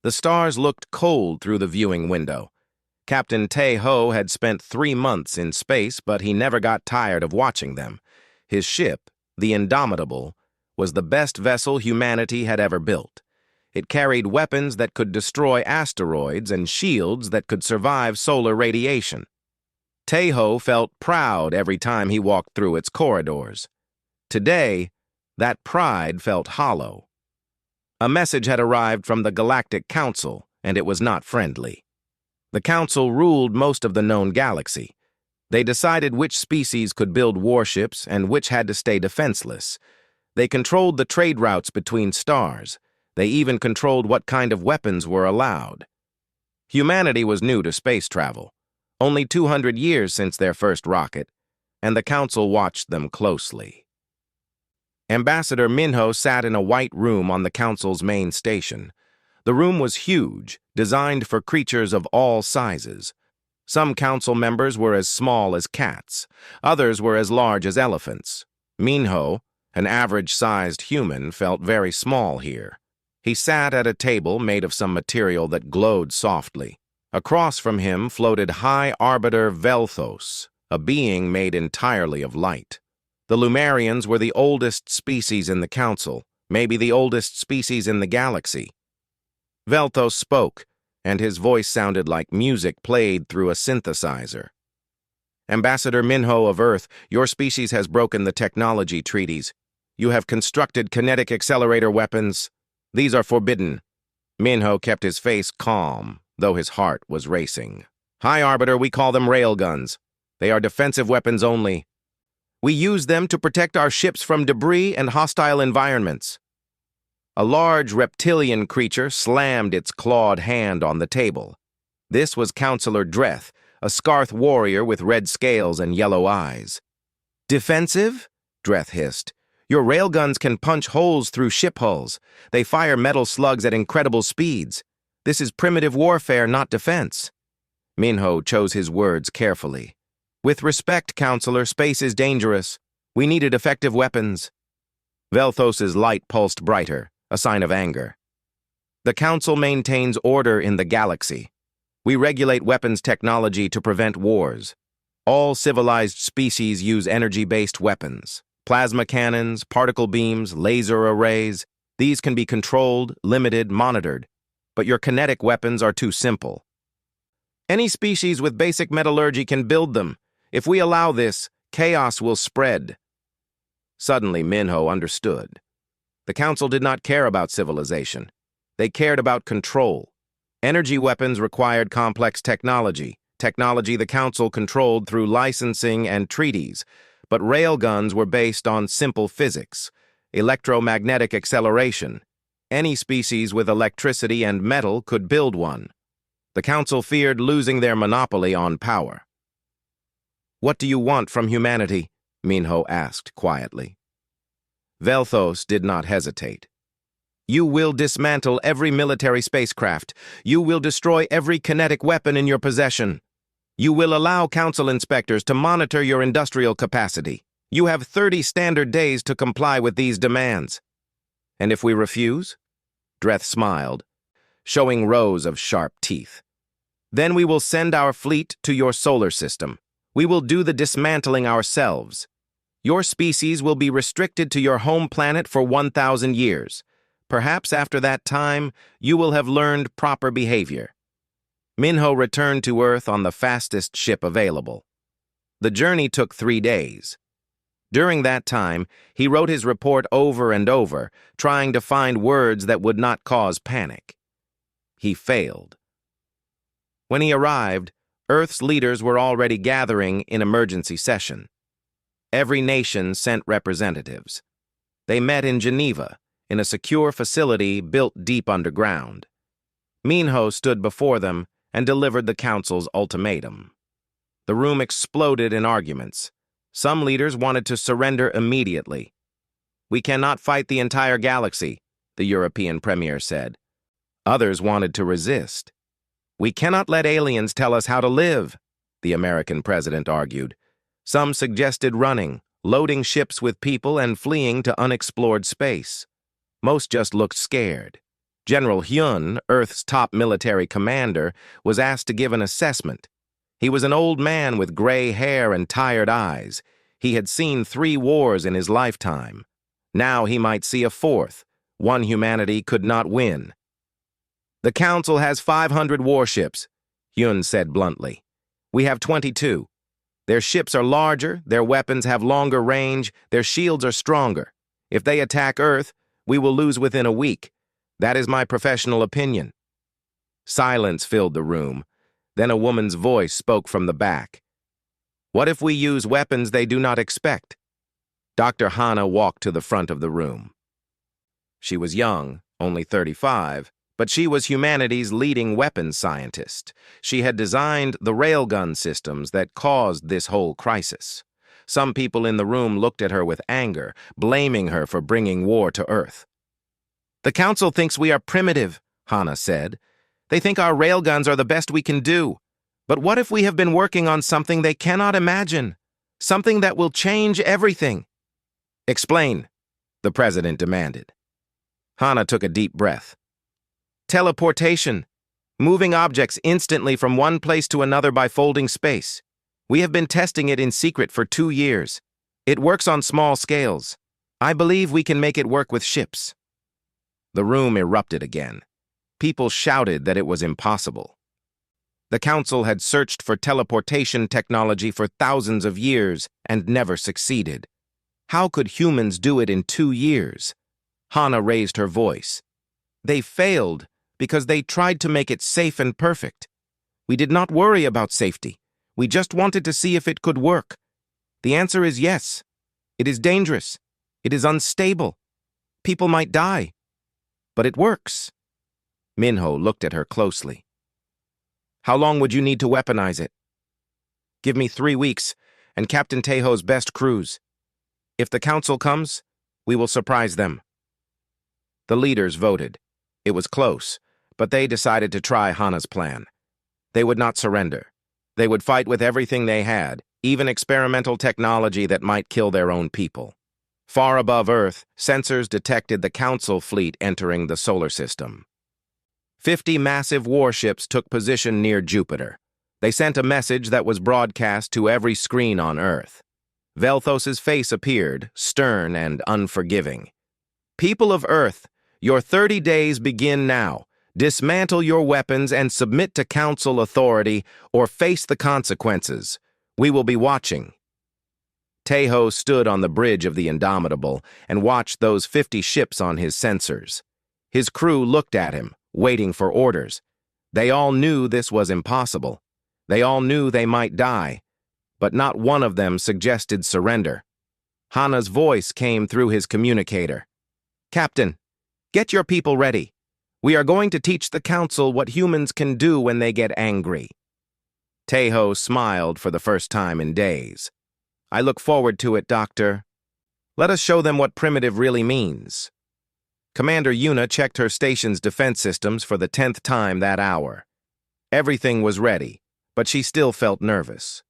The stars looked cold through the viewing window. Captain Tay-Ho had spent 3 months in space, but he never got tired of watching them. His ship, the Indomitable, was the best vessel humanity had ever built. It carried weapons that could destroy asteroids and shields that could survive solar radiation. Tay-Ho felt proud every time he walked through its corridors. Today, that pride felt hollow. A message had arrived from the Galactic Council, and it was not friendly. The Council ruled most of the known galaxy. They decided which species could build warships and which had to stay defenseless. They controlled the trade routes between stars. They even controlled what kind of weapons were allowed. Humanity was new to space travel, only 200 years since their first rocket, and the Council watched them closely. Ambassador Minho sat in a white room on the Council's main station. The room was huge, designed for creatures of all sizes. Some Council members were as small as cats. Others were as large as elephants. Minho, an average-sized human, felt very small here. He sat at a table made of some material that glowed softly. Across from him floated High Arbiter Velthos, a being made entirely of light. The Lumarians were the oldest species in the Council, maybe the oldest species in the galaxy. Velthos spoke, and his voice sounded like music played through a synthesizer. Ambassador Minho of Earth, your species has broken the technology treaties. You have constructed kinetic accelerator weapons. These are forbidden. Minho kept his face calm, though his heart was racing. High Arbiter, we call them railguns. They are defensive weapons only. We use them to protect our ships from debris and hostile environments. A large reptilian creature slammed its clawed hand on the table. This was Counselor Dreth, a Scarth warrior with red scales and yellow eyes. Defensive? Dreth hissed. Your railguns can punch holes through ship hulls. They fire metal slugs at incredible speeds. This is primitive warfare, not defense. Minho chose his words carefully. With respect, Counselor, space is dangerous. We needed effective weapons. Velthos's light pulsed brighter, a sign of anger. The Council maintains order in the galaxy. We regulate weapons technology to prevent wars. All civilized species use energy-based weapons. Plasma cannons, particle beams, laser arrays. These can be controlled, limited, monitored. But your kinetic weapons are too simple. Any species with basic metallurgy can build them. If we allow this, chaos will spread. Suddenly, Minho understood. The Council did not care about civilization. They cared about control. Energy weapons required complex technology the Council controlled through licensing and treaties, but railguns were based on simple physics, electromagnetic acceleration. Any species with electricity and metal could build one. The Council feared losing their monopoly on power. What do you want from humanity? Minho asked quietly. Velthos did not hesitate. You will dismantle every military spacecraft. You will destroy every kinetic weapon in your possession. You will allow Council inspectors to monitor your industrial capacity. You have 30 standard days to comply with these demands. And if we refuse? Dreth smiled, showing rows of sharp teeth. Then we will send our fleet to your solar system. We will do the dismantling ourselves. Your species will be restricted to your home planet for 1,000 years. Perhaps after that time, you will have learned proper behavior. Minho returned to Earth on the fastest ship available. The journey took 3 days. During that time, he wrote his report over and over, trying to find words that would not cause panic. He failed. When he arrived, Earth's leaders were already gathering in emergency session. Every nation sent representatives. They met in Geneva, in a secure facility built deep underground. Minho stood before them and delivered the Council's ultimatum. The room exploded in arguments. Some leaders wanted to surrender immediately. We cannot fight the entire galaxy, the European premier said. Others wanted to resist. We cannot let aliens tell us how to live, the American president argued. Some suggested running, loading ships with people and fleeing to unexplored space. Most just looked scared. General Hyun, Earth's top military commander, was asked to give an assessment. He was an old man with gray hair and tired eyes. He had seen 3 wars in his lifetime. Now he might see a 4th, one humanity could not win. "The Council has 500 warships," Hyun said bluntly. "We have 22. Their ships are larger, their weapons have longer range, their shields are stronger. If they attack Earth, we will lose within a week. That is my professional opinion." Silence filled the room. Then a woman's voice spoke from the back. "What if we use weapons they do not expect?" Dr. Hana walked to the front of the room. She was young, only 35, but she was humanity's leading weapons scientist. She had designed the railgun systems that caused this whole crisis. Some people in the room looked at her with anger, blaming her for bringing war to Earth. "The Council thinks we are primitive," Hana said. "They think our railguns are the best we can do. But what if we have been working on something they cannot imagine? Something that will change everything?" "Explain," the president demanded. Hana took a deep breath. "Teleportation. Moving objects instantly from one place to another by folding space. We have been testing it in secret for 2 years. It works on small scales. I believe we can make it work with ships." The room erupted again. People shouted that it was impossible. The Council had searched for teleportation technology for thousands of years and never succeeded. How could humans do it in 2 years? Hana raised her voice. "They failed because they tried to make it safe and perfect. We did not worry about safety. We just wanted to see if it could work. The answer is yes. It is dangerous. It is unstable. People might die. But it works." Minho looked at her closely. "How long would you need to weaponize it?" "Give me 3 weeks and Captain Taeho's best crews. If the Council comes, we will surprise them." The leaders voted. It was close, but they decided to try Hana's plan. They would not surrender. They would fight with everything they had, even experimental technology that might kill their own people. Far above Earth, sensors detected the Council fleet entering the solar system. 50 massive warships took position near Jupiter. They sent a message that was broadcast to every screen on Earth. Velthos's face appeared, stern and unforgiving. "People of Earth, your 30 days begin now. Dismantle your weapons and submit to Council authority or face the consequences. We will be watching." Taeho stood on the bridge of the Indomitable and watched those 50 ships on his sensors. His crew looked at him, waiting for orders. They all knew this was impossible. They all knew they might die, but not one of them suggested surrender. Hana's voice came through his communicator. "Captain, get your people ready. We are going to teach the Council what humans can do when they get angry." Taeho smiled for the first time in days. "I look forward to it, Doctor. Let us show them what primitive really means." Commander Yuna checked her station's defense systems for the 10th time that hour. Everything was ready, but she still felt nervous.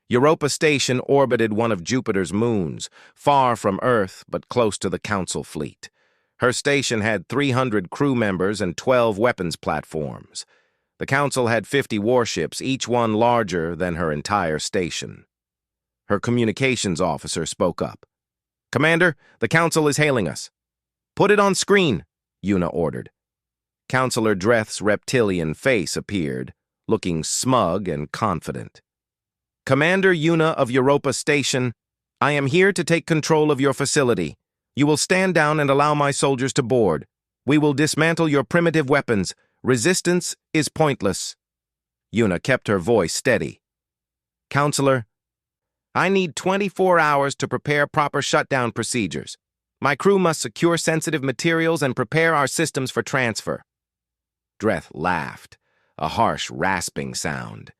Europa Station orbited one of Jupiter's moons, far from Earth but close to the Council fleet. Her station had 300 crew members and 12 weapons platforms. The Council had 50 warships, each one larger than her entire station. Her communications officer spoke up. "Commander, the Council is hailing us." "Put it on screen," Yuna ordered. Counselor Dreth's reptilian face appeared, looking smug and confident. "Commander Yuna of Europa Station, I am here to take control of your facility. You will stand down and allow my soldiers to board. We will dismantle your primitive weapons. Resistance is pointless." Yuna kept her voice steady. "Counselor, I need 24 hours to prepare proper shutdown procedures. My crew must secure sensitive materials and prepare our systems for transfer." Dreth laughed, a harsh, rasping sound.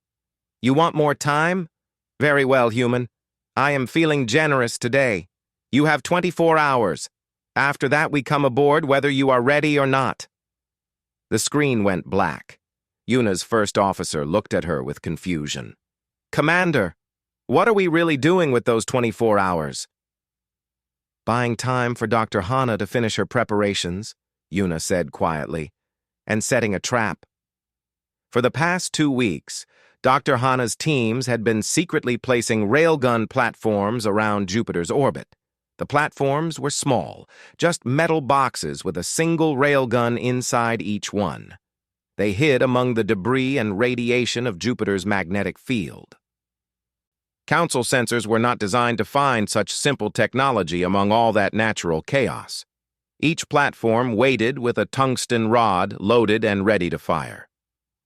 "You want more time? Very well, human. I am feeling generous today. You have 24 hours. After that, we come aboard whether you are ready or not." The screen went black. Yuna's first officer looked at her with confusion. "Commander, what are we really doing with those 24 hours? "Buying time for Dr. Hana to finish her preparations," Yuna said quietly, and setting a trap. For the past 2 weeks, Dr. Hana's teams had been secretly placing railgun platforms around Jupiter's orbit. The platforms were small, just metal boxes with a single railgun inside each one. They hid among the debris and radiation of Jupiter's magnetic field. Council sensors were not designed to find such simple technology among all that natural chaos. Each platform weighted with a tungsten rod loaded and ready to fire.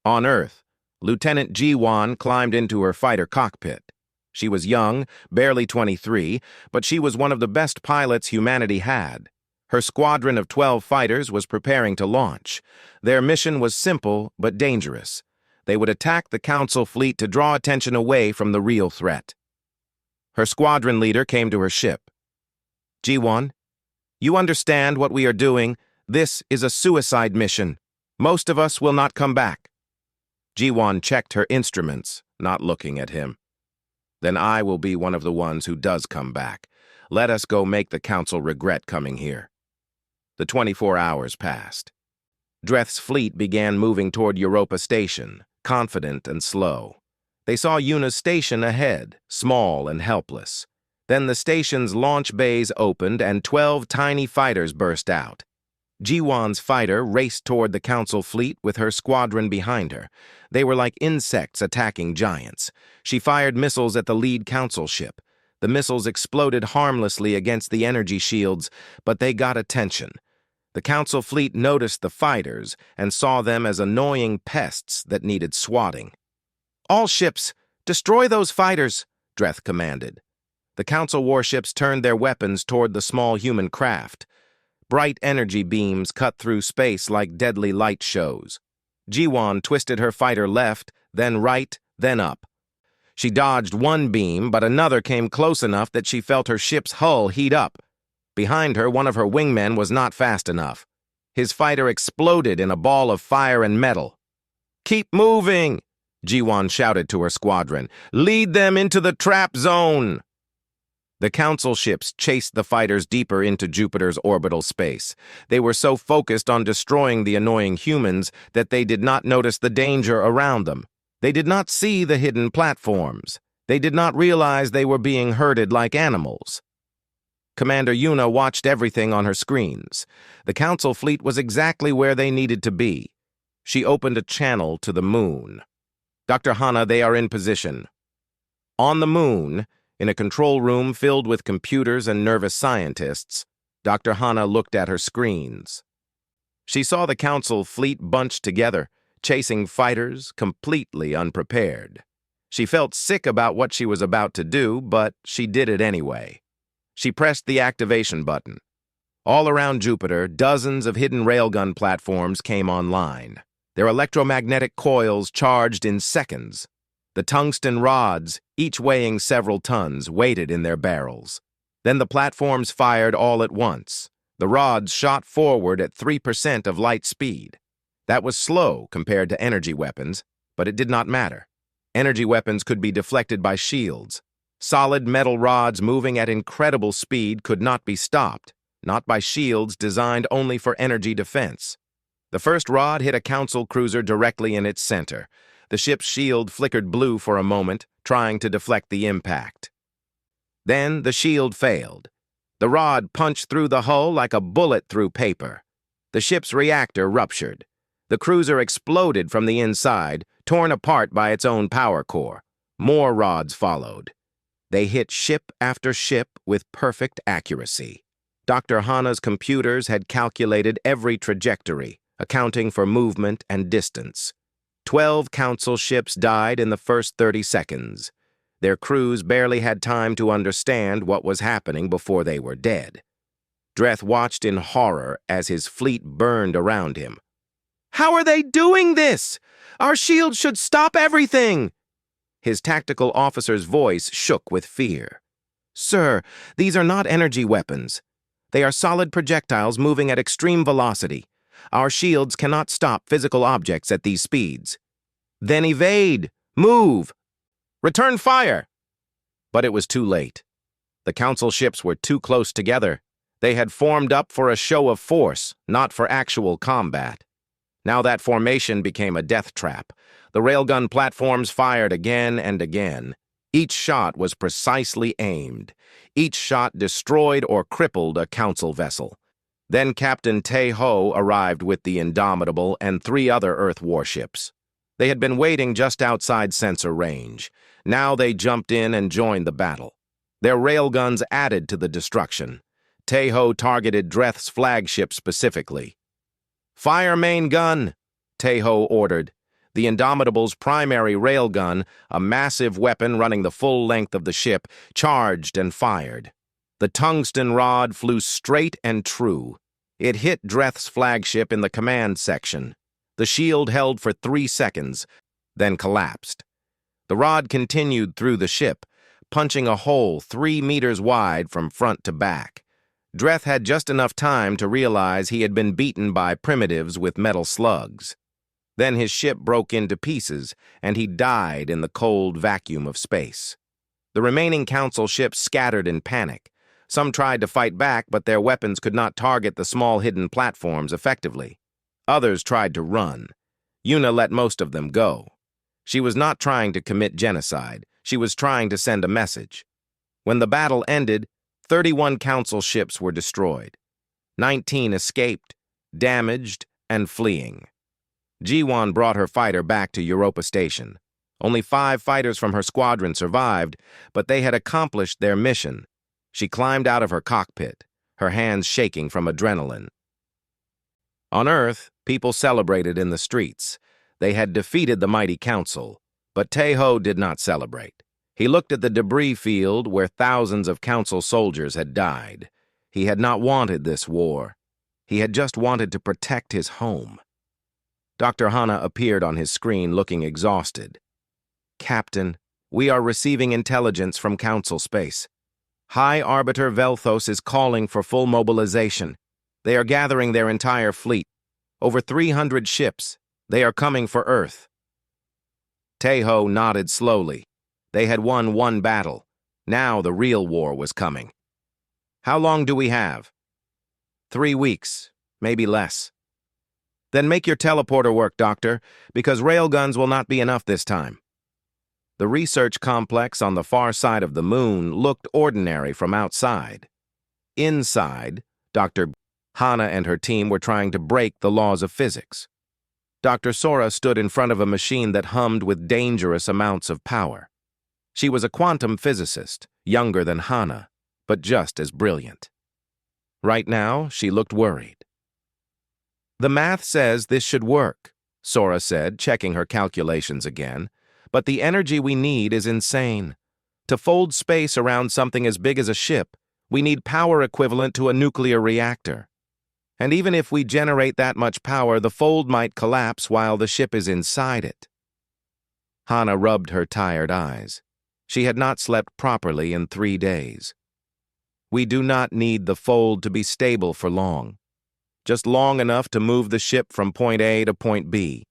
On Earth, Lieutenant Ji-won climbed into her fighter cockpit. She was young, barely 23, but she was one of the best pilots humanity had. Her squadron of 12 fighters was preparing to launch. Their mission was simple but dangerous. They would attack the Council fleet to draw attention away from the real threat. Her squadron leader came to her ship. Ji-won, you understand what we are doing? This is a suicide mission. Most of us will not come back. Ji-won checked her instruments, not looking at him. Then I will be one of the ones who does come back. Let us go make the Council regret coming here. The 24 hours passed. Dreth's fleet began moving toward Europa Station, confident and slow. They saw Yuna's station ahead, small and helpless. Then the station's launch bays opened and 12 tiny fighters burst out. Ji-won's fighter raced toward the Council fleet with her squadron behind her. They were like insects attacking giants. She fired missiles at the lead Council ship. The missiles exploded harmlessly against the energy shields, but they got attention. The Council fleet noticed the fighters and saw them as annoying pests that needed swatting. All ships, destroy those fighters, Dreth commanded. The Council warships turned their weapons toward the small human craft. Bright energy beams cut through space like deadly light shows. Ji-won twisted her fighter left, then right, then up. She dodged one beam, but another came close enough that she felt her ship's hull heat up. Behind her, one of her wingmen was not fast enough. His fighter exploded in a ball of fire and metal. "Keep moving!" Ji-won shouted to her squadron. "Lead them into the trap zone!" The Council ships chased the fighters deeper into Jupiter's orbital space. They were so focused on destroying the annoying humans that they did not notice the danger around them. They did not see the hidden platforms. They did not realize they were being herded like animals. Commander Yuna watched everything on her screens. The Council fleet was exactly where they needed to be. She opened a channel to the moon. "Dr. Hana, they are in position." On the moon, in a control room filled with computers and nervous scientists, Dr. Hana looked at her screens. She saw the Council fleet bunched together, chasing fighters, completely unprepared. She felt sick about what she was about to do, but she did it anyway. She pressed the activation button. All around Jupiter, dozens of hidden railgun platforms came online. Their electromagnetic coils charged in seconds. The tungsten rods, each weighing several tons, waited in their barrels. Then the platforms fired all at once. The rods shot forward at 3% of light speed. That was slow compared to energy weapons, but it did not matter. Energy weapons could be deflected by shields. Solid metal rods moving at incredible speed could not be stopped, not by shields designed only for energy defense. The first rod hit a Council cruiser directly in its center. The ship's shield flickered blue for a moment, trying to deflect the impact. Then the shield failed. The rod punched through the hull like a bullet through paper. The ship's reactor ruptured. The cruiser exploded from the inside, torn apart by its own power core. More rods followed. They hit ship after ship with perfect accuracy. Dr. Hana's computers had calculated every trajectory, accounting for movement and distance. 12 Council ships died in the first 30 seconds. Their crews barely had time to understand what was happening before they were dead. Dreth watched in horror as his fleet burned around him. "How are they doing this? Our shields should stop everything!" His tactical officer's voice shook with fear. "Sir, these are not energy weapons. They are solid projectiles moving at extreme velocity. Our shields cannot stop physical objects at these speeds." "Then evade! Move! Return fire!" But it was too late. The Council ships were too close together. They had formed up for a show of force, not for actual combat. Now that formation became a death trap. The railgun platforms fired again and again. Each shot was precisely aimed. Each shot destroyed or crippled a council vessel. Then Captain Tae-ho arrived with the Indomitable and 3 other Earth warships. They had been waiting just outside sensor range. Now they jumped in and joined the battle. Their railguns added to the destruction. Tae-ho targeted Dreth's flagship specifically. "Fire main gun," Tae-ho ordered. The Indomitable's primary railgun, a massive weapon running the full length of the ship, charged and fired. The tungsten rod flew straight and true. It hit Dreth's flagship in the command section. The shield held for 3 seconds, then collapsed. The rod continued through the ship, punching a hole 3 meters wide from front to back. Dreth had just enough time to realize he had been beaten by primitives with metal slugs. Then his ship broke into pieces, and he died in the cold vacuum of space. The remaining council ships scattered in panic. Some tried to fight back, but their weapons could not target the small hidden platforms effectively. Others tried to run. Yuna let most of them go. She was not trying to commit genocide. She was trying to send a message. When the battle ended, 31 council ships were destroyed. 19 escaped, damaged, and fleeing. Jiwon brought her fighter back to Europa Station. Only 5 fighters from her squadron survived, but they had accomplished their mission. She climbed out of her cockpit, her hands shaking from adrenaline. On Earth, people celebrated in the streets. They had defeated the mighty council, but Tae-ho did not celebrate. He looked at the debris field where thousands of council soldiers had died. He had not wanted this war. He had just wanted to protect his home. Dr. Hana appeared on his screen looking exhausted. "Captain, we are receiving intelligence from council space. High Arbiter Velthos is calling for full mobilization. They are gathering their entire fleet. Over 300 ships. They are coming for Earth." Tae-ho nodded slowly. They had won 1 battle. Now the real war was coming. "How long do we have?" 3 weeks, maybe less." "Then make your teleporter work, Doctor, because railguns will not be enough this time." The research complex on the far side of the moon looked ordinary from outside. Inside, Dr. Hana and her team were trying to break the laws of physics. Dr. Sora stood in front of a machine that hummed with dangerous amounts of power. She was a quantum physicist, younger than Hana, but just as brilliant. Right now, she looked worried. "The math says this should work," Sora said, checking her calculations again. "But the energy we need is insane. To fold space around something as big as a ship, we need power equivalent to a nuclear reactor. And even if we generate that much power, the fold might collapse while the ship is inside it." Hana rubbed her tired eyes. She had not slept properly in 3 days. "We do not need the fold to be stable for long. Just long enough to move the ship from point A to point B.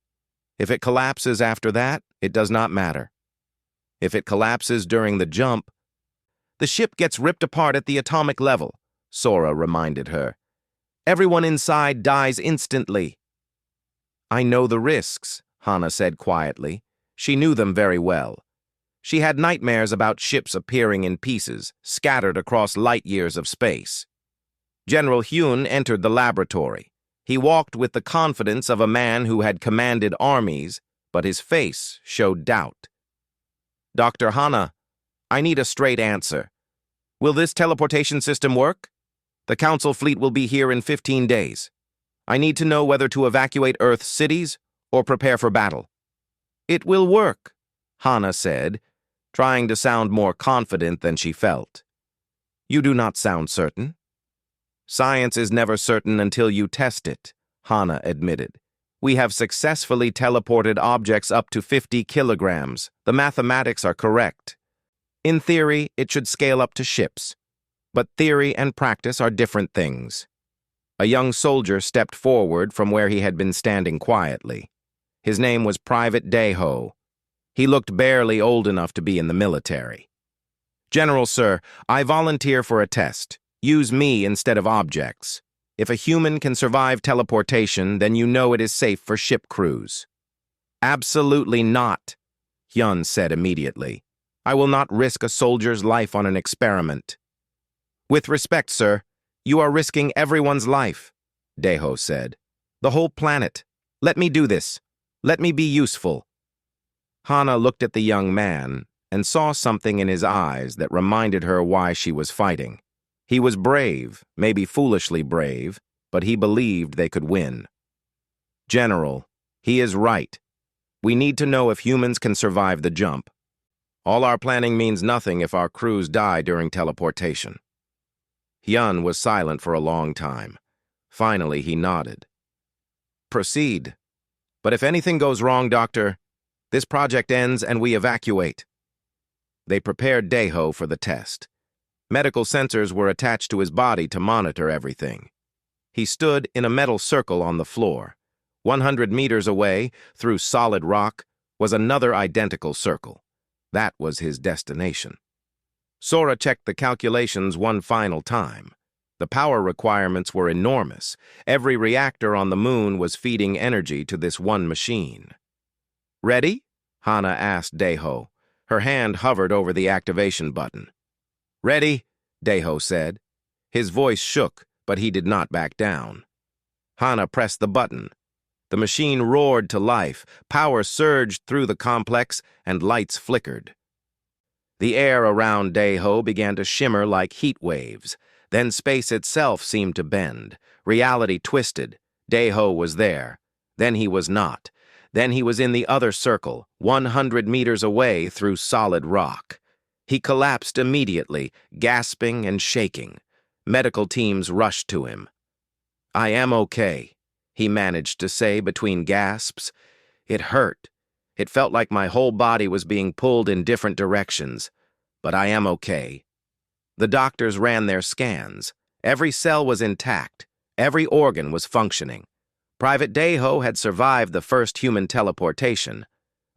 If it collapses after that, it does not matter. If it collapses during the jump, the ship gets ripped apart at the atomic level," Sora reminded her. "Everyone inside dies instantly." "I know the risks," Hana said quietly. She knew them very well. She had nightmares about ships appearing in pieces, scattered across light years of space. General Hyun entered the laboratory. He walked with the confidence of a man who had commanded armies, but his face showed doubt. "Dr. Hana, I need a straight answer. Will this teleportation system work? The Council fleet will be here in 15 days. I need to know whether to evacuate Earth's cities or prepare for battle." "It will work," Hana said, trying to sound more confident than she felt. "You do not sound certain." "Science is never certain until you test it," Hana admitted. "We have successfully teleported objects up to 50 kilograms. The mathematics are correct. In theory, it should scale up to ships. But theory and practice are different things." A young soldier stepped forward from where he had been standing quietly. His name was Private Dae-ho. He looked barely old enough to be in the military. "General, sir, I volunteer for a test. Use me instead of objects. If a human can survive teleportation, then you know it is safe for ship crews." "Absolutely not," Hyun said immediately. "I will not risk a soldier's life on an experiment." "With respect, sir, you are risking everyone's life," Daeho said. "The whole planet. Let me do this. Let me be useful." Hana looked at the young man and saw something in his eyes that reminded her why she was fighting. He was brave, maybe foolishly brave, but he believed they could win. "General, he is right. We need to know if humans can survive the jump. All our planning means nothing if our crews die during teleportation." Hyun was silent for a long time. Finally, he nodded. "Proceed. But if anything goes wrong, Doctor, this project ends and we evacuate." They prepared Daeho for the test. Medical sensors were attached to his body to monitor everything. He stood in a metal circle on the floor. 100 meters away, through solid rock, was another identical circle. That was his destination. Sora checked the calculations one final time. The power requirements were enormous. Every reactor on the moon was feeding energy to this one machine. "Ready?" Hana asked Daeho. Her hand hovered over the activation button. "Ready," Daeho said. His voice shook, but he did not back down. Hana pressed the button. The machine roared to life, power surged through the complex, and lights flickered. The air around Daeho began to shimmer like heat waves. Then space itself seemed to bend. Reality twisted. Daeho was there. Then he was not. Then he was in the other circle, 100 meters away through solid rock. He collapsed immediately, gasping and shaking. Medical teams rushed to him. "I am okay," he managed to say between gasps. "It hurt. It felt like my whole body was being pulled in different directions. But I am okay." The doctors ran their scans. Every cell was intact. Every organ was functioning. Private Daeho had survived the first human teleportation.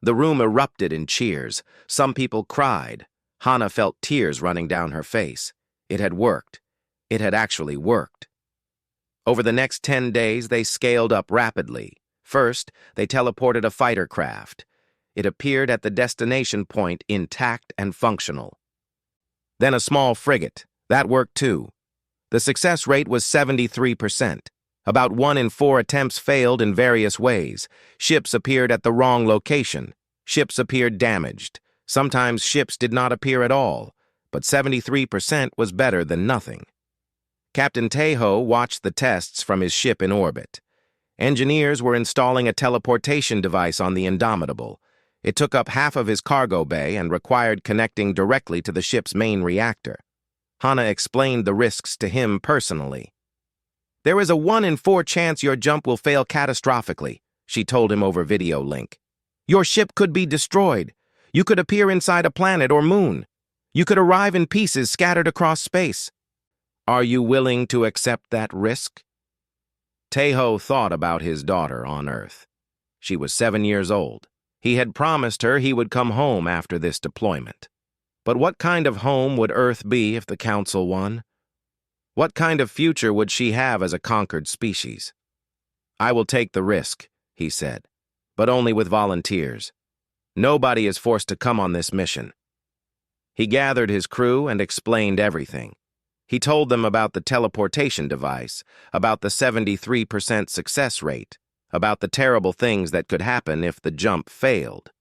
The room erupted in cheers. Some people cried. Hana felt tears running down her face. It had worked. It had actually worked. Over the next 10 days, they scaled up rapidly. First, they teleported a fighter craft. It appeared at the destination point intact and functional. Then a small frigate. That worked too. The success rate was 73%. About 1 in 4 attempts failed in various ways. Ships appeared at the wrong location. Ships appeared damaged. Sometimes ships did not appear at all, but 73% was better than nothing. Captain Taeho watched the tests from his ship in orbit. Engineers were installing a teleportation device on the Indomitable. It took up half of his cargo bay and required connecting directly to the ship's main reactor. Hana explained the risks to him personally. "There is a 1 in 4 chance your jump will fail catastrophically," she told him over video link. "Your ship could be destroyed. You could appear inside a planet or moon. You could arrive in pieces scattered across space. Are you willing to accept that risk?" Taeho thought about his daughter on Earth. She was 7 years old. He had promised her he would come home after this deployment. But what kind of home would Earth be if the Council won? What kind of future would she have as a conquered species? "I will take the risk," he said, "but only with volunteers. Nobody is forced to come on this mission." He gathered his crew and explained everything. He told them about the teleportation device, about the 73% success rate, about the terrible things that could happen if the jump failed.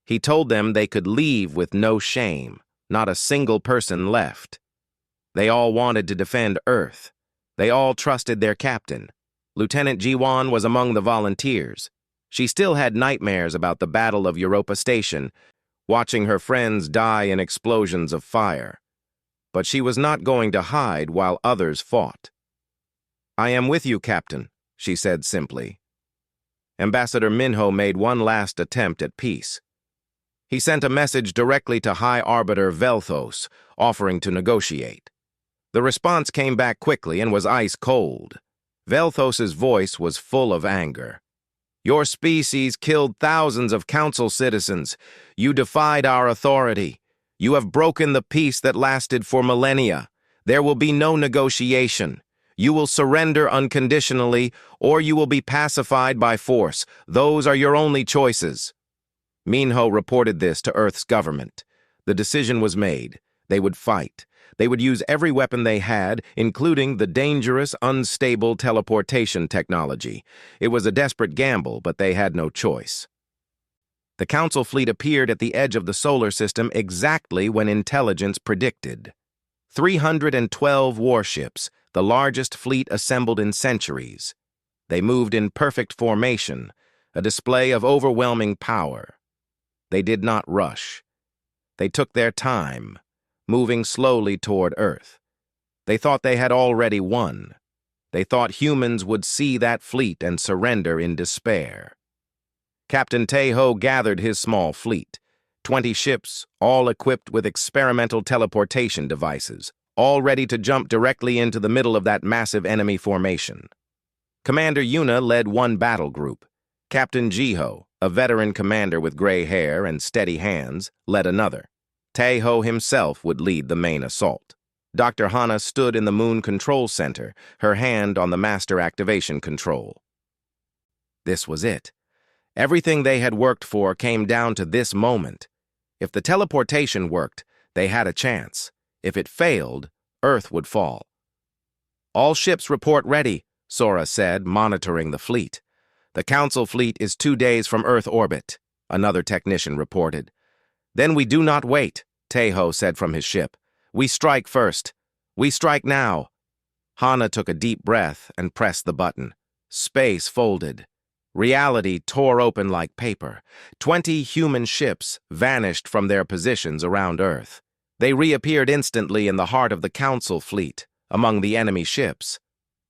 He told them they could leave with no shame, not a single person left. They all wanted to defend Earth. They all trusted their captain. Lieutenant Jiwon was among the volunteers. She still had nightmares about the Battle of Europa Station, watching her friends die in explosions of fire. But she was not going to hide while others fought. "I am with you, Captain," she said simply. Ambassador Minho made one last attempt at peace. He sent a message directly to High Arbiter Velthos, offering to negotiate. The response came back quickly and was ice cold. Velthos's voice was full of anger. "Your species killed thousands of council citizens. You defied our authority. You have broken the peace that lasted for millennia. There will be no negotiation. You will surrender unconditionally, or you will be pacified by force. Those are your only choices. Minho reported this to Earth's government. The decision was made. They would fight. They would use every weapon they had, including the dangerous, unstable teleportation technology. It was a desperate gamble, but they had no choice. The Council fleet appeared at the edge of the solar system exactly when intelligence predicted. 312 warships, the largest fleet assembled in centuries. They moved in perfect formation, a display of overwhelming power. They did not rush. They took their time, moving slowly toward Earth. They thought they had already won. They thought humans would see that fleet and surrender in despair. Captain Tae-ho gathered his small fleet, 20 ships, all equipped with experimental teleportation devices, all ready to jump directly into the middle of that massive enemy formation. Commander Yuna led one battle group. Captain Ji-ho, a veteran commander with gray hair and steady hands, led another. Tae-ho himself would lead the main assault. Dr. Hana stood in the Moon Control Center, her hand on the master activation control. This was it. Everything they had worked for came down to this moment. If the teleportation worked, they had a chance. If it failed, Earth would fall. All ships report ready, Sora said, monitoring the fleet. The Council fleet is 2 days from Earth orbit, another technician reported. Then we do not wait, Tae-ho said from his ship. We strike first. We strike now. Hana took a deep breath and pressed the button. Space folded. Reality tore open like paper. 20 human ships vanished from their positions around Earth. They reappeared instantly in the heart of the Council fleet, among the enemy ships.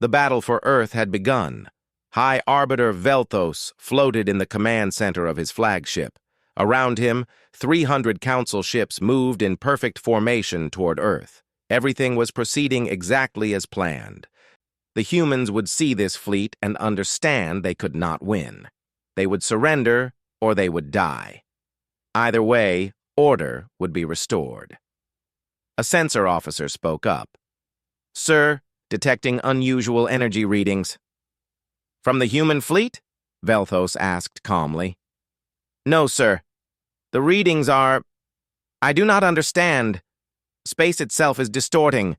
The battle for Earth had begun. High Arbiter Velthos floated in the command center of his flagship. Around him, 300 Council ships moved in perfect formation toward Earth. Everything was proceeding exactly as planned. The humans would see this fleet and understand they could not win. They would surrender or they would die. Either way, order would be restored. A sensor officer spoke up. Sir, detecting unusual energy readings. From the human fleet? Velthos asked calmly. No, sir. The readings are... I do not understand. Space itself is distorting.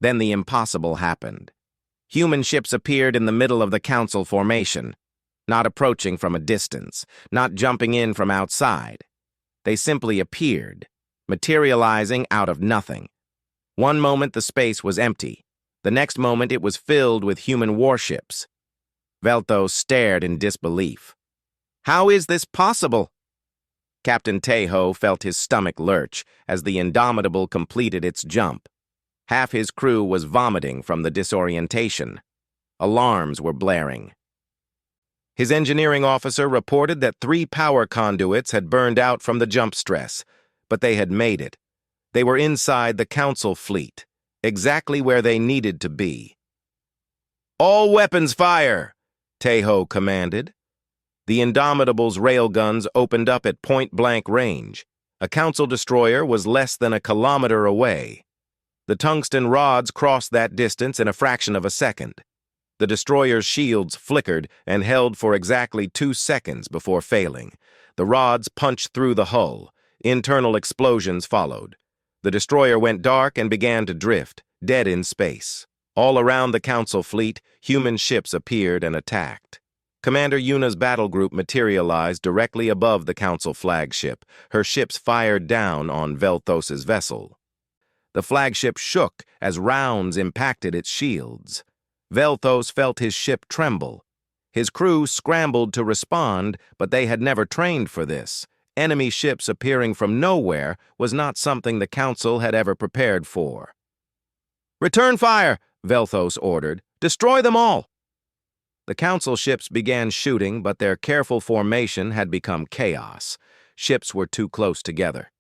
Then the impossible happened. Human ships appeared in the middle of the Council formation, not approaching from a distance, not jumping in from outside. They simply appeared, materializing out of nothing. One moment the space was empty. The next moment it was filled with human warships. Velthos stared in disbelief. How is this possible? Captain Tae-ho felt his stomach lurch as the Indomitable completed its jump. Half his crew was vomiting from the disorientation. Alarms were blaring. His engineering officer reported that 3 power conduits had burned out from the jump stress, but they had made it. They were inside the Council fleet, exactly where they needed to be. All weapons fire! Tae-ho commanded. The Indomitable's railguns opened up at point-blank range. A Council destroyer was less than a kilometer away. The tungsten rods crossed that distance in a fraction of a second. The destroyer's shields flickered and held for exactly 2 seconds before failing. The rods punched through the hull. Internal explosions followed. The destroyer went dark and began to drift, dead in space. All around the Council fleet, human ships appeared and attacked. Commander Yuna's battle group materialized directly above the Council flagship. Her ships fired down on Velthos's vessel. The flagship shook as rounds impacted its shields. Velthos felt his ship tremble. His crew scrambled to respond, but they had never trained for this. Enemy ships appearing from nowhere was not something the Council had ever prepared for. "Return fire!" Velthos ordered. "Destroy them all!" The Council ships began shooting, but their careful formation had become chaos. Ships were too close together.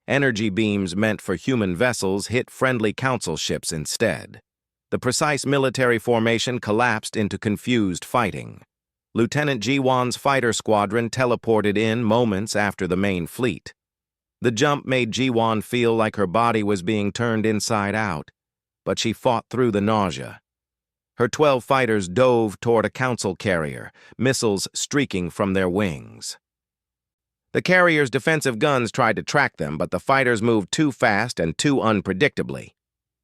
Energy beams meant for human vessels hit friendly Council ships instead. The precise military formation collapsed into confused fighting. Lieutenant Ji-won's fighter squadron teleported in moments after the main fleet. The jump made Ji-won feel like her body was being turned inside out. but she fought through the nausea. Her 12 fighters dove toward a council carrier, missiles streaking from their wings. The carrier's defensive guns tried to track them, but the fighters moved too fast and too unpredictably.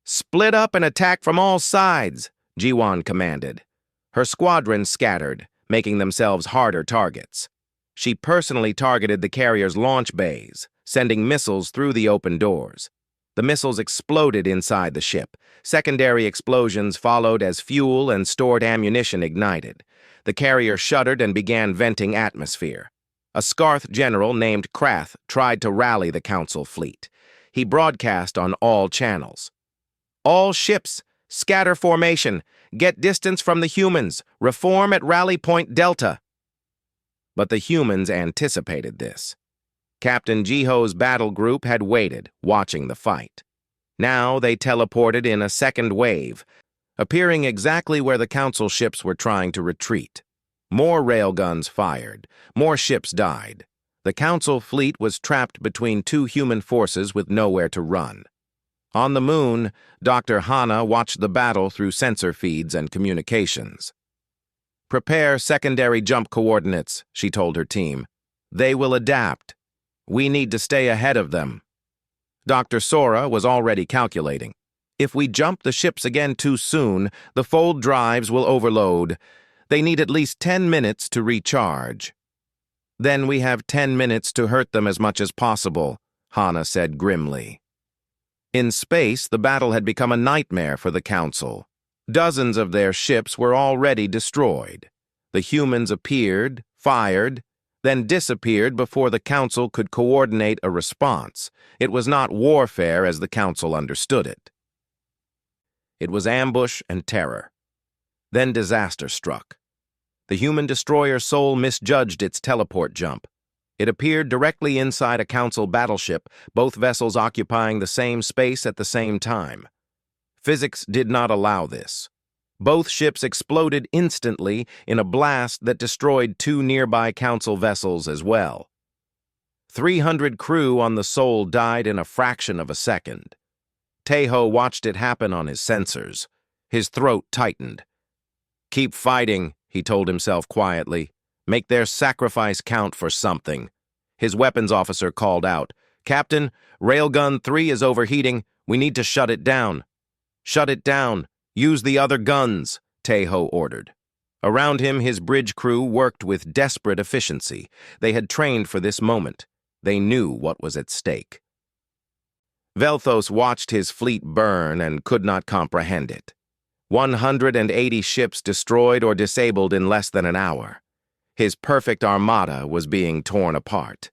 "Split up and attack from all sides," Jiwan commanded. Her squadron scattered, making themselves harder targets. She personally targeted the carrier's launch bays, sending missiles through the open doors. The missiles exploded inside the ship. Secondary explosions followed as fuel and stored ammunition ignited. The carrier shuddered and began venting atmosphere. A Scarth general named Krath tried to rally the council fleet. He broadcast on all channels. "All ships, scatter formation, get distance from the humans, reform at Rally Point Delta." But the humans anticipated this. Captain Jiho's battle group had waited, watching the fight. Now they teleported in a second wave, appearing exactly where the council ships were trying to retreat. More railguns fired. More ships died. The council fleet was trapped between two human forces with nowhere to run. On the moon, Dr. Hana watched the battle through sensor feeds and communications. "Prepare secondary jump coordinates," she told her team. "They will adapt. We need to stay ahead of them." Dr. Sora was already calculating. "If we jump the ships again too soon, the fold drives will overload. They need at least 10 minutes to recharge." "Then we have 10 minutes to hurt them as much as possible," Hana said grimly. In space, the battle had become a nightmare for the Council. Dozens of their ships were already destroyed. The humans appeared, fired, then disappeared before the Council could coordinate a response. It was not warfare as the Council understood it. It was ambush and terror. Then disaster struck. The human destroyer Soul misjudged its teleport jump. It appeared directly inside a Council battleship, both vessels occupying the same space at the same time. Physics did not allow this. Both ships exploded instantly in a blast that destroyed two nearby Council vessels as well. 300 crew on the Soul died in a fraction of a second. Taeho watched it happen on his sensors. His throat tightened. "Keep fighting," he told himself quietly. "Make their sacrifice count for something." His weapons officer called out, "Captain, Railgun 3 is overheating. We need to shut it down." "Shut it down. Use the other guns," Taeho ordered. Around him, his bridge crew worked with desperate efficiency. They had trained for this moment. They knew what was at stake. Velthos watched his fleet burn and could not comprehend it. 180 ships destroyed or disabled in less than an hour. His perfect armada was being torn apart.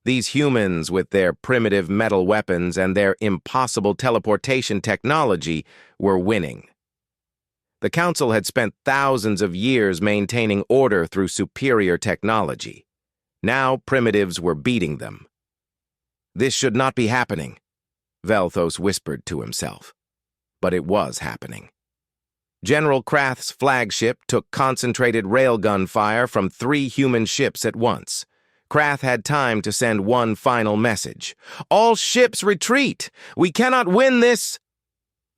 These humans, with their primitive metal weapons and their impossible teleportation technology, were winning. The Council had spent thousands of years maintaining order through superior technology. Now primitives were beating them. "This should not be happening," Velthos whispered to himself. But it was happening. General Krath's flagship took concentrated railgun fire from 3 human ships at once. Krath had time to send one final message. "All ships retreat! We cannot win this!"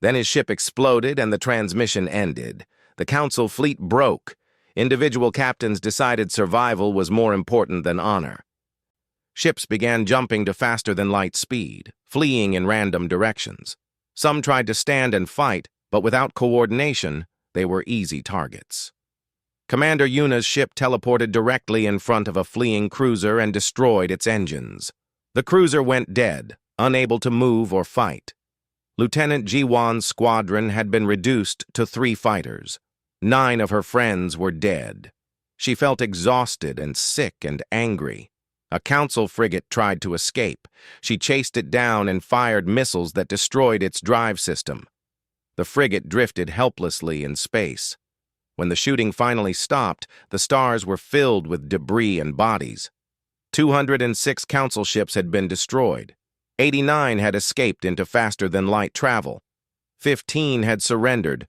Then his ship exploded and the transmission ended. The Council fleet broke. Individual captains decided survival was more important than honor. Ships began jumping to faster-than-light speed, fleeing in random directions. Some tried to stand and fight, but without coordination, they were easy targets. Commander Yuna's ship teleported directly in front of a fleeing cruiser and destroyed its engines. The cruiser went dead, unable to move or fight. Lieutenant Jiwan's squadron had been reduced to 3 fighters. 9 of her friends were dead. She felt exhausted and sick and angry. A Council frigate tried to escape. She chased it down and fired missiles that destroyed its drive system. The frigate drifted helplessly in space. When the shooting finally stopped, the stars were filled with debris and bodies. 206 Council ships had been destroyed. 89 had escaped into faster-than-light travel. 15 had surrendered,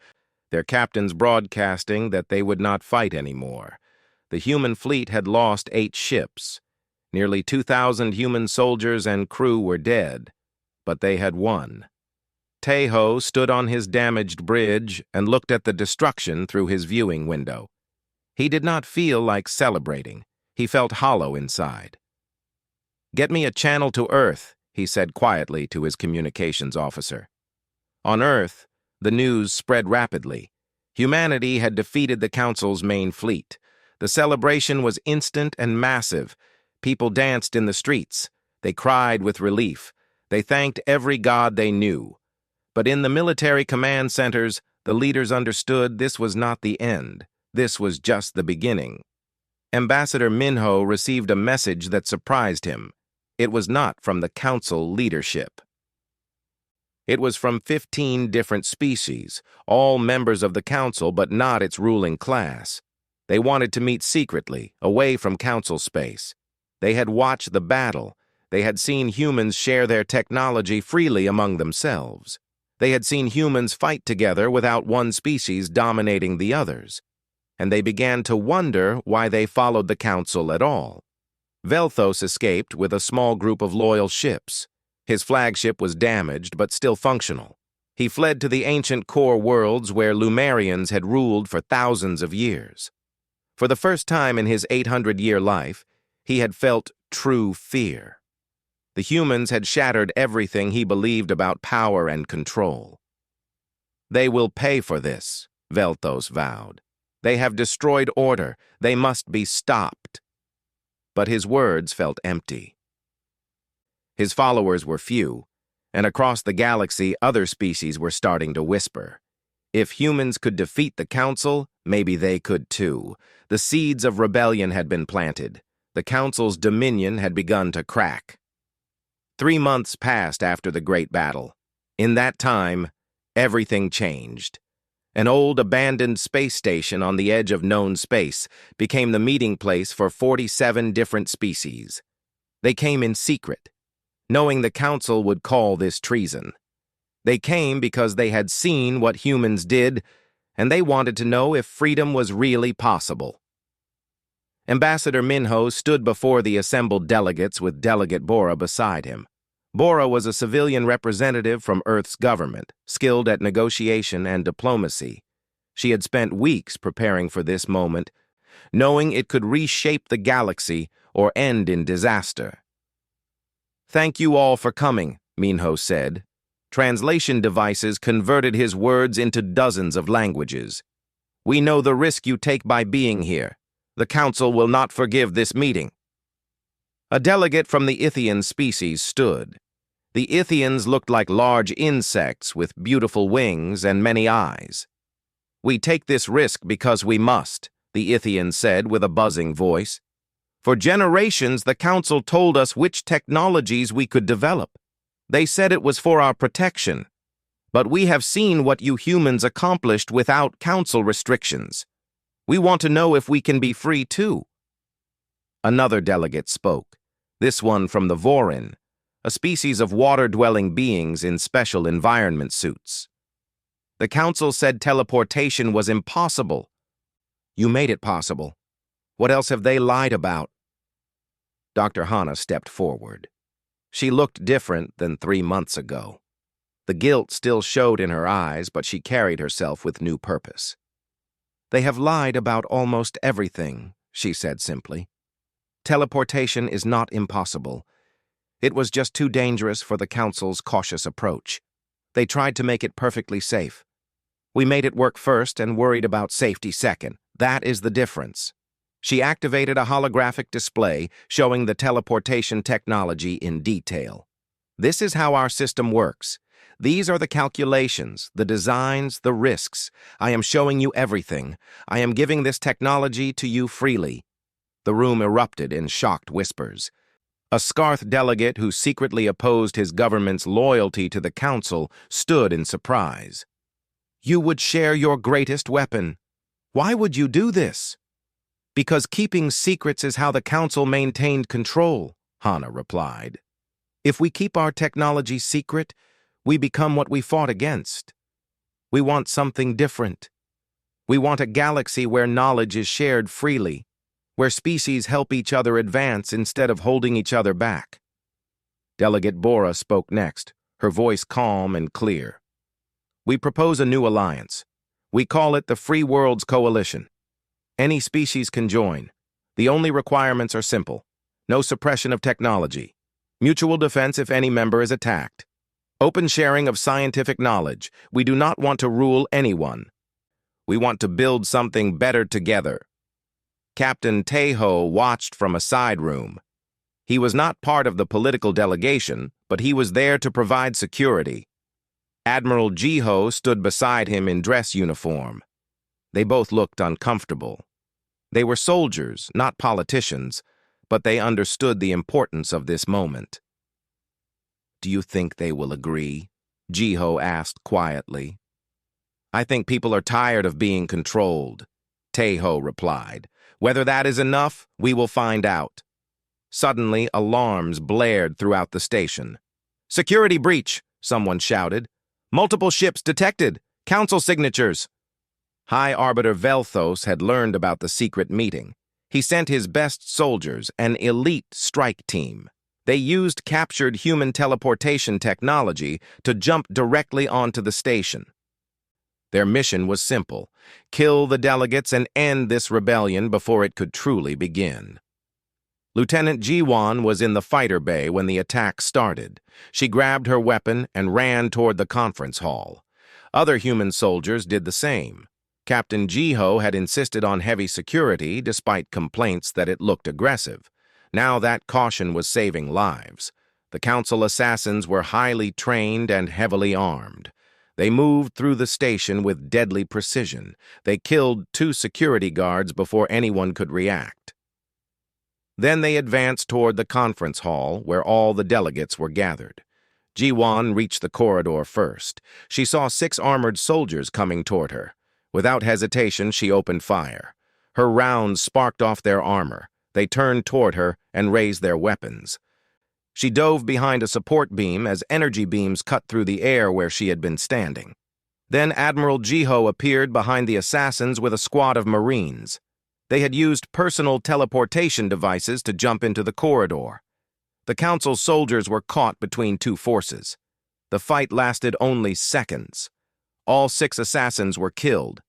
their captains broadcasting that they would not fight anymore. The human fleet had lost 8 ships. Nearly 2,000 human soldiers and crew were dead, but they had won. Tae-ho stood on his damaged bridge and looked at the destruction through his viewing window. He did not feel like celebrating. He felt hollow inside. "Get me a channel to Earth," he said quietly to his communications officer. On Earth, the news spread rapidly. Humanity had defeated the Council's main fleet. The celebration was instant and massive. People danced in the streets. They cried with relief. They thanked every god they knew. But in the military command centers, the leaders understood this was not the end. This was just the beginning. Ambassador Minho received a message that surprised him. It was not from the Council leadership. It was from 15 different species, all members of the Council but not its ruling class. They wanted to meet secretly, away from Council space. They had watched the battle. They had seen humans share their technology freely among themselves. They had seen humans fight together without one species dominating the others. And they began to wonder why they followed the Council at all. Velthos escaped with a small group of loyal ships. His flagship was damaged but still functional. He fled to the ancient core worlds where Lumerians had ruled for thousands of years. For the first time in his 800-year life, he had felt true fear. The humans had shattered everything he believed about power and control. "They will pay for this," Velthos vowed. "They have destroyed order. They must be stopped." But his words felt empty. His followers were few, and across the galaxy other species were starting to whisper. If humans could defeat the Council, maybe they could too. The seeds of rebellion had been planted. The Council's dominion had begun to crack. 3 months passed after the Great Battle. In that time, everything changed. An old abandoned space station on the edge of known space became the meeting place for 47 different species. They came in secret, knowing the Council would call this treason. They came because they had seen what humans did, and they wanted to know if freedom was really possible. Ambassador Minho stood before the assembled delegates with Delegate Bora beside him. Bora was a civilian representative from Earth's government, skilled at negotiation and diplomacy. She had spent weeks preparing for this moment, knowing it could reshape the galaxy or end in disaster. "Thank you all for coming," Minho said. Translation devices converted his words into dozens of languages. "We know the risk you take by being here. The Council will not forgive this meeting." A delegate from the Ithian species stood. The Ithians looked like large insects with beautiful wings and many eyes. "We take this risk because we must," the Ithian said with a buzzing voice. "For generations, the Council told us which technologies we could develop. They said it was for our protection. But we have seen what you humans accomplished without Council restrictions. We want to know if we can be free too." Another delegate spoke, this one from the Vorin, a species of water-dwelling beings in special environment suits. "The Council said teleportation was impossible." "You made it possible. What else have they lied about?" Dr. Hana stepped forward. She looked different than 3 months ago. The guilt still showed in her eyes, but she carried herself with new purpose. "They have lied about almost everything," she said simply. "Teleportation is not impossible. It was just too dangerous for the Council's cautious approach. They tried to make it perfectly safe. We made it work first and worried about safety second. That is the difference." She activated a holographic display showing the teleportation technology in detail. "This is how our system works. These are the calculations, the designs, the risks. I am showing you everything. I am giving this technology to you freely." The room erupted in shocked whispers. A Scarth delegate who secretly opposed his government's loyalty to the Council stood in surprise. "You would share your greatest weapon. Why would you do this?" "Because keeping secrets is how the Council maintained control," Hana replied. "If we keep our technology secret, we become what we fought against. We want something different. We want a galaxy where knowledge is shared freely, where species help each other advance instead of holding each other back." Delegate Bora spoke next, her voice calm and clear. We propose a new alliance. We call it the Free Worlds Coalition. Any species can join. The only requirements are simple. No suppression of technology. Mutual defense if any member is attacked. Open sharing of scientific knowledge. We do not want to rule anyone. We want to build something better together. Captain Tae-ho watched from a side room. He was not part of the political delegation, but he was there to provide security. Admiral Ji-ho stood beside him in dress uniform. They both looked uncomfortable. They were soldiers, not politicians, but they understood the importance of this moment. "Do you think they will agree?" Ji-ho asked quietly. "I think people are tired of being controlled," Tae-ho replied. "Whether that is enough, we will find out." Suddenly, alarms blared throughout the station. "Security breach!" someone shouted. "Multiple ships detected! Council signatures!" High Arbiter Velthos had learned about the secret meeting. He sent his best soldiers, an elite strike team. They used captured human teleportation technology to jump directly onto the station. Their mission was simple: kill the delegates and end this rebellion before it could truly begin. Lieutenant Ji-won was in the fighter bay when the attack started. She grabbed her weapon and ran toward the conference hall. Other human soldiers did the same. Captain Ji-ho had insisted on heavy security despite complaints that it looked aggressive. Now that caution was saving lives. The council assassins were highly trained and heavily armed. They moved through the station with deadly precision. They killed 2 security guards before anyone could react. Then they advanced toward the conference hall, where all the delegates were gathered. Ji-won reached the corridor first. She saw 6 armored soldiers coming toward her. Without hesitation, she opened fire. Her rounds sparked off their armor. They turned toward her and raised their weapons. She dove behind a support beam as energy beams cut through the air where she had been standing. Then Admiral Ji-ho appeared behind the assassins with a squad of Marines. They had used personal teleportation devices to jump into the corridor. The Council's soldiers were caught between 2 forces. The fight lasted only seconds. All 6 assassins were killed.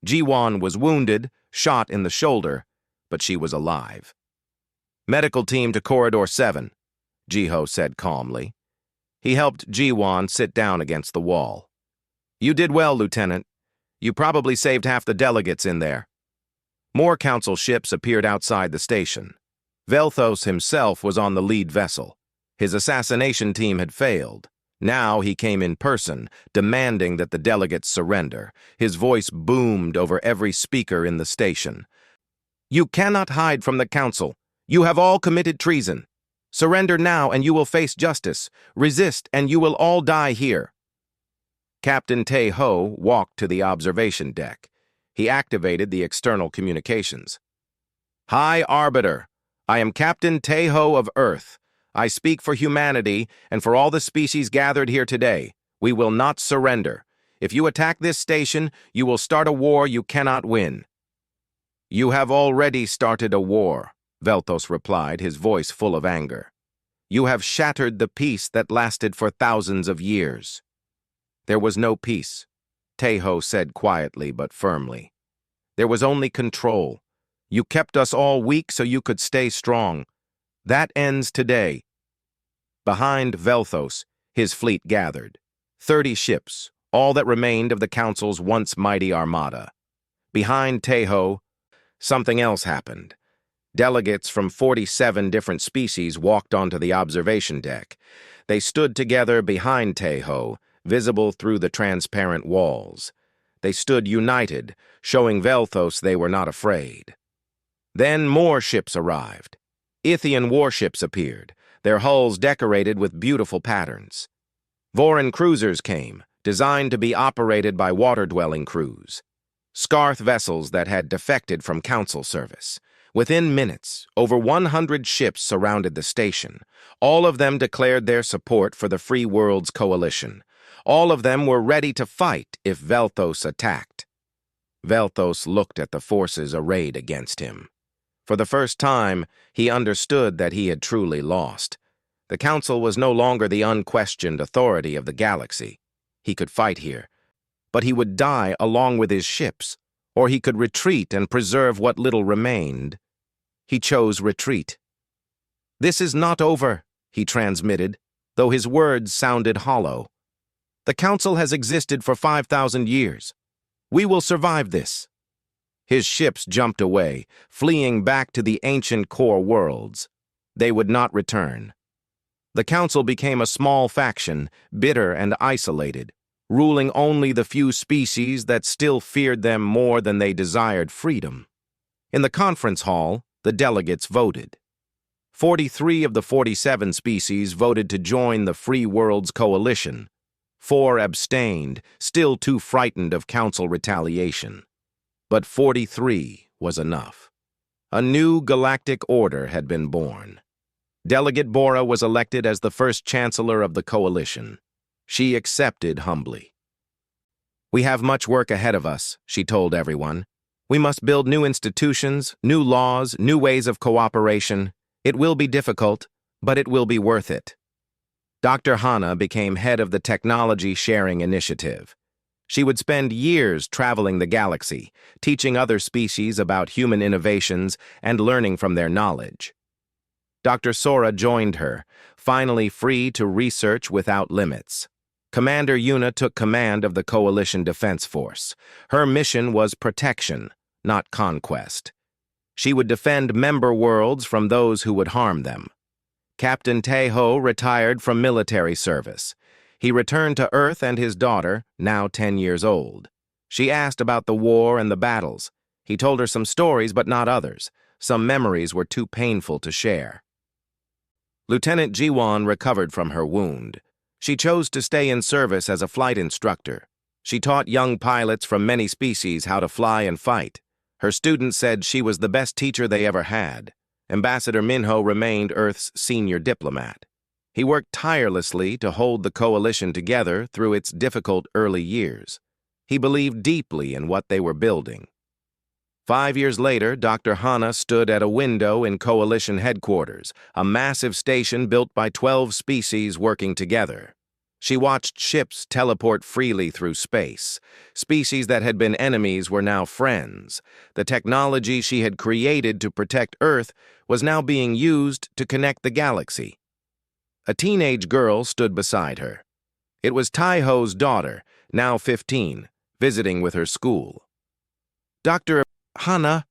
Ji-won was wounded, shot in the shoulder, but she was alive. "Medical team to Corridor 7, Ji-ho said calmly. He helped Ji-won sit down against the wall. "You did well, Lieutenant. You probably saved half the delegates in there." More council ships appeared outside the station. Velthos himself was on the lead vessel. His assassination team had failed. Now he came in person, demanding that the delegates surrender. His voice boomed over every speaker in the station. "You cannot hide from the council. You have all committed treason. Surrender now and you will face justice. Resist and you will all die here." Captain Tae-ho walked to the observation deck. He activated the external communications. "High Arbiter, I am Captain Tae-ho of Earth. I speak for humanity and for all the species gathered here today. We will not surrender. If you attack this station, you will start a war you cannot win." "You have already started a war," Velthos replied, his voice full of anger. "You have shattered the peace that lasted for thousands of years." "There was no peace," Tae-ho said quietly but firmly. "There was only control. You kept us all weak so you could stay strong. That ends today." Behind Velthos, his fleet gathered. 30 ships, all that remained of the Council's once mighty armada. Behind Tae-ho, something else happened. Delegates from 47 different species walked onto the observation deck. They stood together behind Tae-ho, visible through the transparent walls. They stood united, showing Velthos they were not afraid. Then more ships arrived. Ithian warships appeared, their hulls decorated with beautiful patterns. Voran cruisers came, designed to be operated by water-dwelling crews. Scarth vessels that had defected from council service. Within minutes, over 100 ships surrounded the station. All of them declared their support for the Free Worlds Coalition. All of them were ready to fight if Velthos attacked. Velthos looked at the forces arrayed against him. For the first time, he understood that he had truly lost. The Council was no longer the unquestioned authority of the galaxy. He could fight here, but he would die along with his ships, or he could retreat and preserve what little remained. He chose retreat. "This is not over," he transmitted, though his words sounded hollow. "The Council has existed for 5,000 years. We will survive this." His ships jumped away, fleeing back to the ancient core worlds. They would not return. The Council became a small faction, bitter and isolated, ruling only the few species that still feared them more than they desired freedom. In the conference hall, the delegates voted. 43 of the 47 species voted to join the Free Worlds Coalition. 4 abstained, still too frightened of Council retaliation. But 43 was enough. A new galactic order had been born. Delegate Bora was elected as the first chancellor of the coalition. She accepted humbly. "We have much work ahead of us," she told everyone. "We must build new institutions, new laws, new ways of cooperation. It will be difficult, but it will be worth it." Dr. Hana became head of the Technology Sharing Initiative. She would spend years traveling the galaxy, teaching other species about human innovations and learning from their knowledge. Dr. Sora joined her, finally free to research without limits. Commander Yuna took command of the Coalition Defense Force. Her mission was protection, not conquest. She would defend member worlds from those who would harm them. Captain Tae-ho retired from military service. He returned to Earth and his daughter, now 10 years old. She asked about the war and the battles. He told her some stories, but not others. Some memories were too painful to share. Lieutenant Jiwon recovered from her wound. She chose to stay in service as a flight instructor. She taught young pilots from many species how to fly and fight. Her students said she was the best teacher they ever had. Ambassador Minho remained Earth's senior diplomat. He worked tirelessly to hold the coalition together through its difficult early years. He believed deeply in what they were building. 5 years later, Dr. Hana stood at a window in Coalition headquarters, a massive station built by 12 species working together. She watched ships teleport freely through space. Species that had been enemies were now friends. The technology she had created to protect Earth was now being used to connect the galaxy. A teenage girl stood beside her. It was Tae-ho's daughter, now 15, visiting with her school. "Dr. Hana,"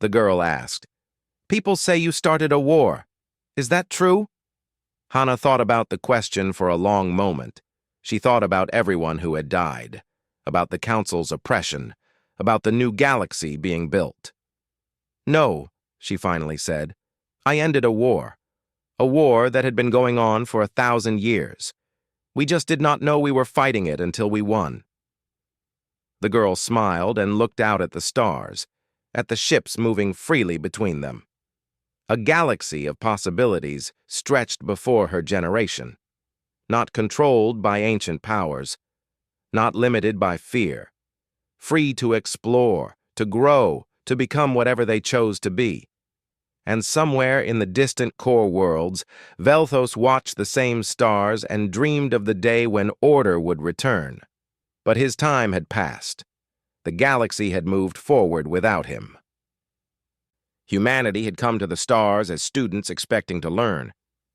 the girl asked, "people say you started a war. Is that true?" Hana thought about the question for a long moment. She thought about everyone who had died, about the Council's oppression, about the new galaxy being built. "No," she finally said. "I ended a war that had been going on for 1,000 years. We just did not know we were fighting it until we won." The girl smiled and looked out at the stars, at the ships moving freely between them. A galaxy of possibilities stretched before her generation, not controlled by ancient powers, not limited by fear, free to explore, to grow, to become whatever they chose to be. And somewhere in the distant core worlds, Velthos watched the same stars and dreamed of the day when order would return. But his time had passed. The galaxy had moved forward without him. Humanity had come to the stars as students expecting to learn.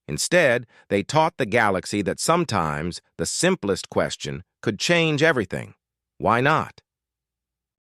Instead, they taught the galaxy that sometimes the simplest question could change everything. Why not?